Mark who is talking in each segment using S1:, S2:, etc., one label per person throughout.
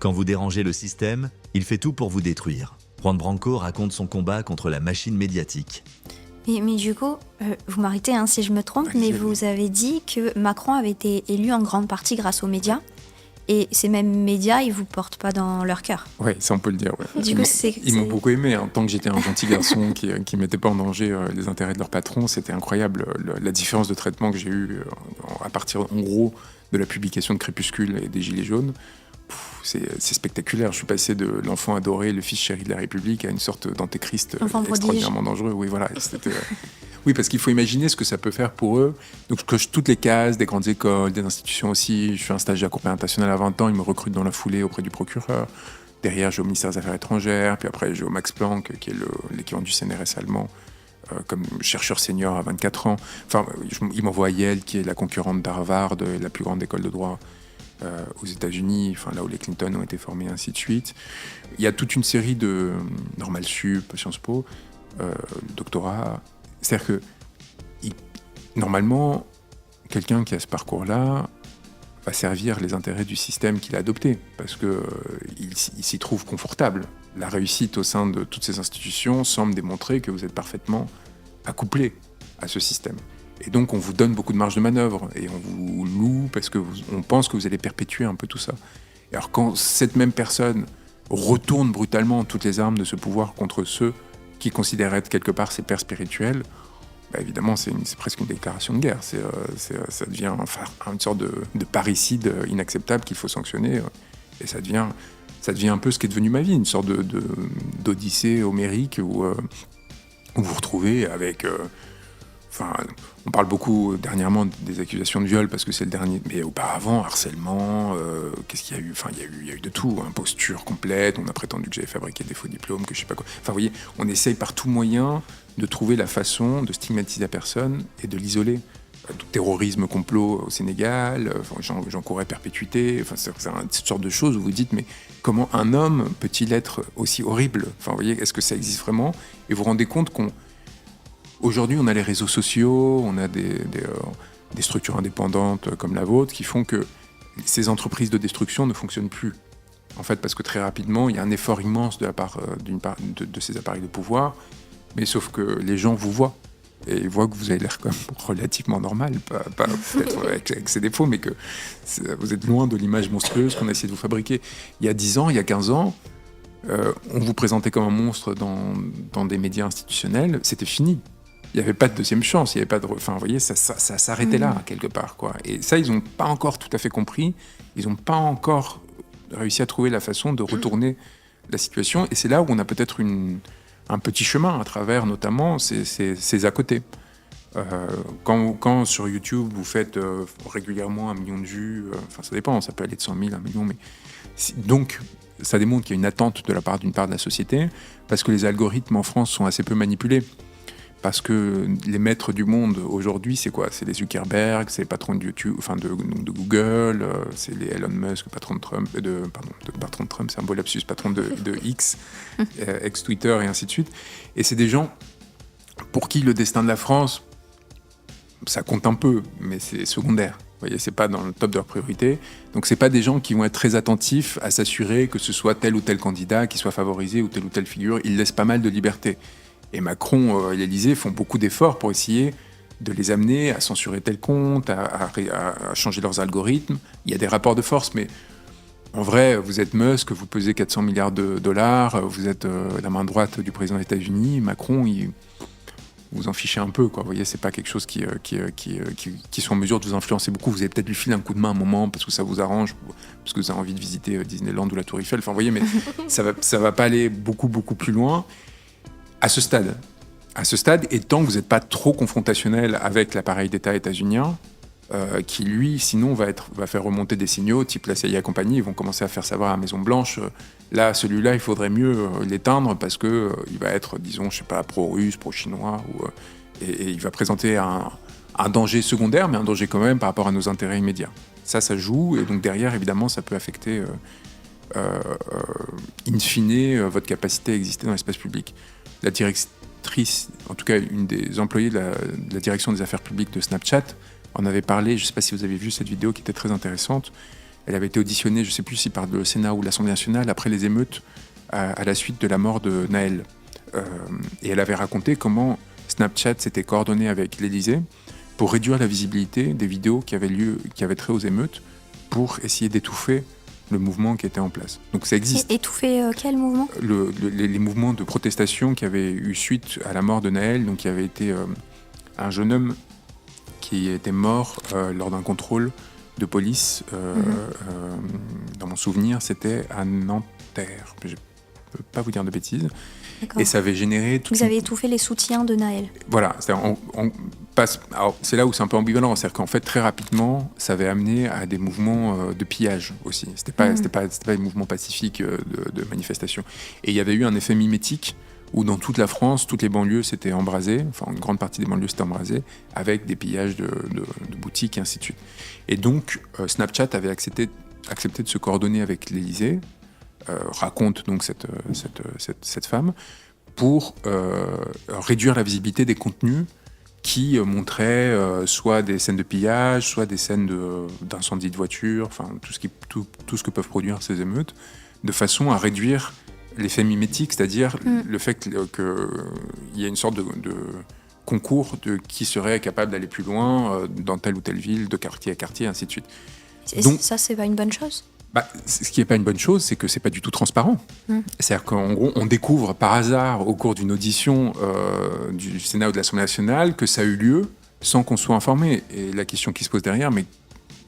S1: Quand vous dérangez le système, il fait tout pour vous détruire. Juan Branco raconte son combat contre la machine médiatique.
S2: Mais du coup, vous m'arrêtez si je me trompe, mais vous avez dit que Macron avait été élu en grande partie grâce aux médias. Et ces mêmes médias, ils ne vous portent pas dans leur cœur.
S3: Oui, ça on peut le dire. Ouais.
S2: Du coup,
S3: ils m'ont beaucoup aimé. Tant que j'étais un gentil garçon qui ne mettait pas en danger les intérêts de leur patron, c'était incroyable. La différence de traitement que j'ai eue à partir, en gros, de la publication de Crépuscule et des Gilets jaunes, c'est spectaculaire. Je suis passé de l'enfant adoré, le fils chéri de la République, à une sorte d'antéchrist extraordinairement dangereux. Oui, voilà. Oui, parce qu'il faut imaginer ce que ça peut faire pour eux. Donc, je coche toutes les cases, des grandes écoles, des institutions aussi. Je fais un stage à la Cour pénale internationale à 20 ans. Ils me recrutent dans la foulée auprès du procureur. Derrière, j'ai au ministère des Affaires étrangères. Puis après, j'ai au Max Planck, qui est l'équivalent du CNRS allemand, comme chercheur senior à 24 ans. Enfin, ils m'envoient à Yale, qui est la concurrente d'Harvard, la plus grande école de droit aux États-Unis, enfin, là où les Clinton ont été formés, ainsi de suite. Il y a toute une série de Normal Sup, Sciences Po, doctorat. C'est-à-dire que, normalement, quelqu'un qui a ce parcours-là va servir les intérêts du système qu'il a adopté, parce qu'il s'y trouve confortable. La réussite au sein de toutes ces institutions semble démontrer que vous êtes parfaitement accouplé à ce système. Et donc, on vous donne beaucoup de marge de manœuvre, et on vous loue parce qu'on pense que vous allez perpétuer un peu tout ça. Et alors, quand cette même personne retourne brutalement toutes les armes de ce pouvoir contre ceux qui considèrent être quelque part ses pères spirituels, bah évidemment, c'est presque une déclaration de guerre. Ça devient une sorte de parricide inacceptable qu'il faut sanctionner. Et ça devient un peu ce qui est devenu ma vie, une sorte d'odyssée homérique où vous vous retrouvez avec... on parle beaucoup dernièrement des accusations de viol parce que c'est le dernier, mais auparavant, harcèlement, qu'est-ce qu'il y a eu ? Il y a eu de tout, imposture complète, on a prétendu que j'avais fabriqué des faux diplômes, que je sais pas quoi. Enfin, vous voyez, on essaye par tout moyen de trouver la façon de stigmatiser la personne et de l'isoler. Tout terrorisme, complot au Sénégal, j'encourais perpétuité, c'est une sorte de choses où vous dites, mais comment un homme peut-il être aussi horrible ? Enfin, vous voyez, est-ce que ça existe vraiment ? Et vous vous rendez compte Aujourd'hui, on a les réseaux sociaux, on a des structures indépendantes comme la vôtre qui font que ces entreprises de destruction ne fonctionnent plus. En fait, parce que très rapidement, il y a un effort immense de la part de ces appareils de pouvoir, mais sauf que les gens vous voient. Et ils voient que vous avez l'air comme relativement normal, pas peut-être avec ses défauts, mais que vous êtes loin de l'image monstrueuse qu'on a essayé de vous fabriquer. Il y a 10 ans, il y a 15 ans, on vous présentait comme un monstre dans des médias institutionnels, c'était fini. Il n'y avait pas de deuxième chance, il n'y avait pas de... Enfin, vous voyez, ça s'arrêtait là, quelque part, quoi. Et ça, ils n'ont pas encore tout à fait compris. Ils n'ont pas encore réussi à trouver la façon de retourner la situation. Et c'est là où on a peut-être un petit chemin à travers, notamment, ces à côté. Quand sur YouTube, vous faites régulièrement 1 million de vues, ça dépend, ça peut aller de 100 000 à 1 million, mais... Donc, ça démontre qu'il y a une attente de la part d'une part de la société, parce que les algorithmes en France sont assez peu manipulés. Parce que les maîtres du monde aujourd'hui, c'est quoi ? C'est les Zuckerberg, c'est les patrons de YouTube, de Google, c'est les Elon Musk, patron de Trump, patron de Trump, c'est un beau lapsus, patron de X, ex-Twitter et ainsi de suite. Et c'est des gens pour qui le destin de la France, ça compte un peu, mais c'est secondaire. Vous voyez, c'est pas dans le top de leur priorité. Donc c'est pas des gens qui vont être très attentifs à s'assurer que ce soit tel ou tel candidat qui soit favorisé ou telle figure. Ils laissent pas mal de liberté. Et Macron et l'Élysée font beaucoup d'efforts pour essayer de les amener à censurer tel compte, à changer leurs algorithmes. Il y a des rapports de force, mais en vrai, vous êtes Musk, vous pesez 400 milliards de dollars, vous êtes la main droite du président des États-Unis. Macron, vous en fichez un peu, quoi. Vous voyez, c'est pas quelque chose qui sont en mesure de vous influencer beaucoup. Vous avez peut-être lui filer un coup de main à un moment parce que ça vous arrange, parce que vous avez envie de visiter Disneyland ou la Tour Eiffel. Enfin, vous voyez, mais ça va pas aller beaucoup plus loin. À ce stade, et tant que vous n'êtes pas trop confrontationnel avec l'appareil d'État états-unien, qui lui, sinon, va faire remonter des signaux, type la CIA et compagnie, ils vont commencer à faire savoir à la Maison-Blanche, là, celui-là, il faudrait mieux l'éteindre parce qu'il va être, disons, je sais pas, pro-russe, pro-chinois, et il va présenter un danger secondaire, mais un danger quand même par rapport à nos intérêts immédiats. Ça joue, et donc derrière, évidemment, ça peut affecter, in fine, votre capacité à exister dans l'espace public. La directrice, en tout cas une des employées de la direction des affaires publiques de Snapchat, en avait parlé, je ne sais pas si vous avez vu cette vidéo qui était très intéressante, Elle avait été auditionnée, je ne sais plus si par le Sénat ou l'Assemblée nationale, après les émeutes, à la suite de la mort de Naël. Et elle avait raconté comment Snapchat s'était coordonné avec l'Élysée pour réduire la visibilité des vidéos qui avaient trait aux émeutes, pour essayer d'étouffer le mouvement qui était en place. Donc ça existe.
S2: Étouffer quel mouvement ?
S3: Les mouvements de protestation qui avaient eu suite à la mort de Naël, donc il y avait été un jeune homme qui était mort lors d'un contrôle de police. Dans mon souvenir, c'était à Nanterre. Je ne peux pas vous dire de bêtises.
S2: D'accord.
S3: Et ça avait généré...
S2: Vous avez étouffé les soutiens de Naël.
S3: Voilà, on passe... Alors, c'est là où c'est un peu ambivalent, c'est-à-dire qu'en fait, très rapidement, ça avait amené à des mouvements de pillage aussi. C'était pas des mouvements pacifiques de manifestation. Et il y avait eu un effet mimétique où dans toute la France, toutes les banlieues s'étaient embrasées, enfin une grande partie des banlieues s'étaient embrasées, avec des pillages de boutiques et ainsi de suite. Et donc, Snapchat avait accepté de se coordonner avec l'Élysée, raconte donc cette femme, pour réduire la visibilité des contenus qui montraient soit des scènes de pillage, soit des scènes d'incendie de voiture, enfin tout ce que peuvent produire ces émeutes, de façon à réduire l'effet mimétique, c'est-à-dire le fait qu'il y a une sorte de concours de qui serait capable d'aller plus loin dans telle ou telle ville, de quartier à quartier, ainsi de suite.
S2: Et donc, ça, c'est pas une bonne chose ?
S3: Ce qui n'est pas une bonne chose, c'est que c'est pas du tout transparent. C'est-à-dire qu'en gros, on découvre par hasard, au cours d'une audition du Sénat ou de l'Assemblée nationale, que ça a eu lieu sans qu'on soit informé. Et la question qui se pose derrière, mais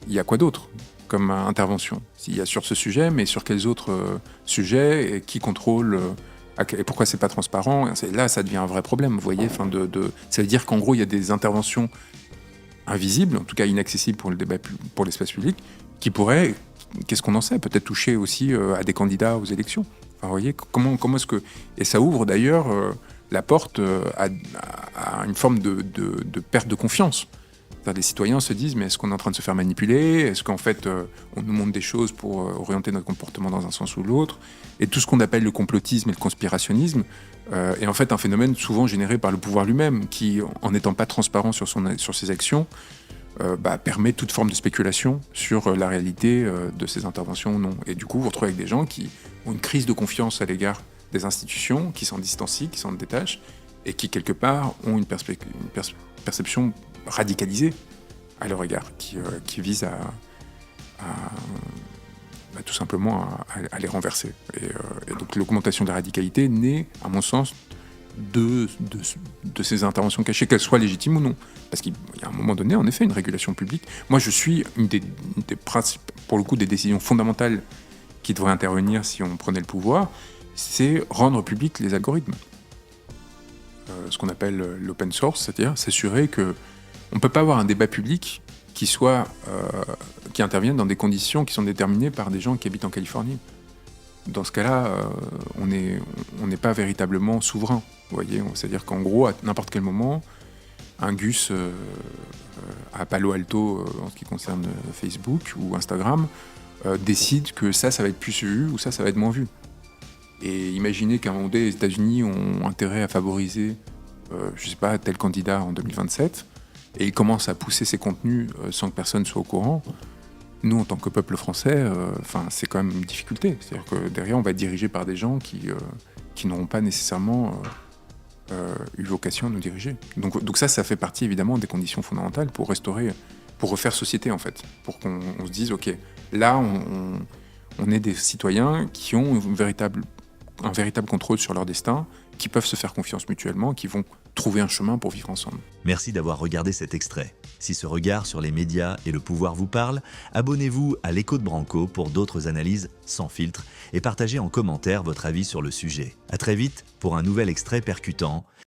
S3: il y a quoi d'autre comme intervention ? Il y a sur ce sujet, mais sur quels autres sujets, et qui contrôle et pourquoi c'est pas transparent ? Là, ça devient un vrai problème, vous voyez. Ça veut dire qu'en gros, il y a des interventions invisibles, en tout cas inaccessibles pour le débat, pour l'espace public, qui pourraient, qu'est-ce qu'on en sait, peut-être toucher aussi à des candidats aux élections. Enfin, vous voyez, comment est-ce que... Et ça ouvre d'ailleurs la porte à une forme de perte de confiance. Les citoyens se disent, mais est-ce qu'on est en train de se faire manipuler ? Est-ce qu'en fait, on nous montre des choses pour orienter notre comportement dans un sens ou l'autre ? Et tout ce qu'on appelle le complotisme et le conspirationnisme est en fait un phénomène souvent généré par le pouvoir lui-même, qui, en n'étant pas transparent sur ses actions, permet toute forme de spéculation sur la réalité de ces interventions ou non. Et du coup, vous vous retrouvez avec des gens qui ont une crise de confiance à l'égard des institutions, qui s'en distancient, qui s'en détachent, et qui, quelque part, ont une perception radicalisée à leur égard, qui vise à tout simplement à les renverser. Et donc l'augmentation de la radicalité naît, à mon sens, de ces interventions cachées, qu'elles soient légitimes ou non. Parce qu'il y a un moment donné, en effet, une régulation publique. Moi, je suis une des principes, pour le coup, des décisions fondamentales qui devraient intervenir si on prenait le pouvoir, c'est rendre public les algorithmes. Ce qu'on appelle l'open source, c'est-à-dire s'assurer que on ne peut pas avoir un débat public qui intervienne dans des conditions qui sont déterminées par des gens qui habitent en Californie. Dans ce cas-là, on n'est pas véritablement souverain. Vous voyez, c'est-à-dire qu'en gros, à n'importe quel moment, un Gus à Palo Alto, en ce qui concerne Facebook ou Instagram, décide que ça va être plus vu ou ça va être moins vu. Et imaginez qu'à un moment donné, les États-Unis ont intérêt à favoriser, je sais pas, tel candidat en 2027, et ils commencent à pousser ces contenus sans que personne soit au courant. Nous, en tant que peuple français, c'est quand même une difficulté. C'est-à-dire que derrière, on va être dirigé par des gens qui n'auront pas nécessairement eu vocation à nous diriger. Donc ça fait partie évidemment des conditions fondamentales pour refaire société en fait, pour qu'on se dise, ok, là, on est des citoyens qui ont un véritable contrôle sur leur destin, qui peuvent se faire confiance mutuellement, qui vont trouver un chemin pour vivre ensemble.
S1: Merci d'avoir regardé cet extrait. Si ce regard sur les médias et le pouvoir vous parle, abonnez-vous à l'Écho de Branco pour d'autres analyses sans filtre et partagez en commentaire votre avis sur le sujet. À très vite pour un nouvel extrait percutant.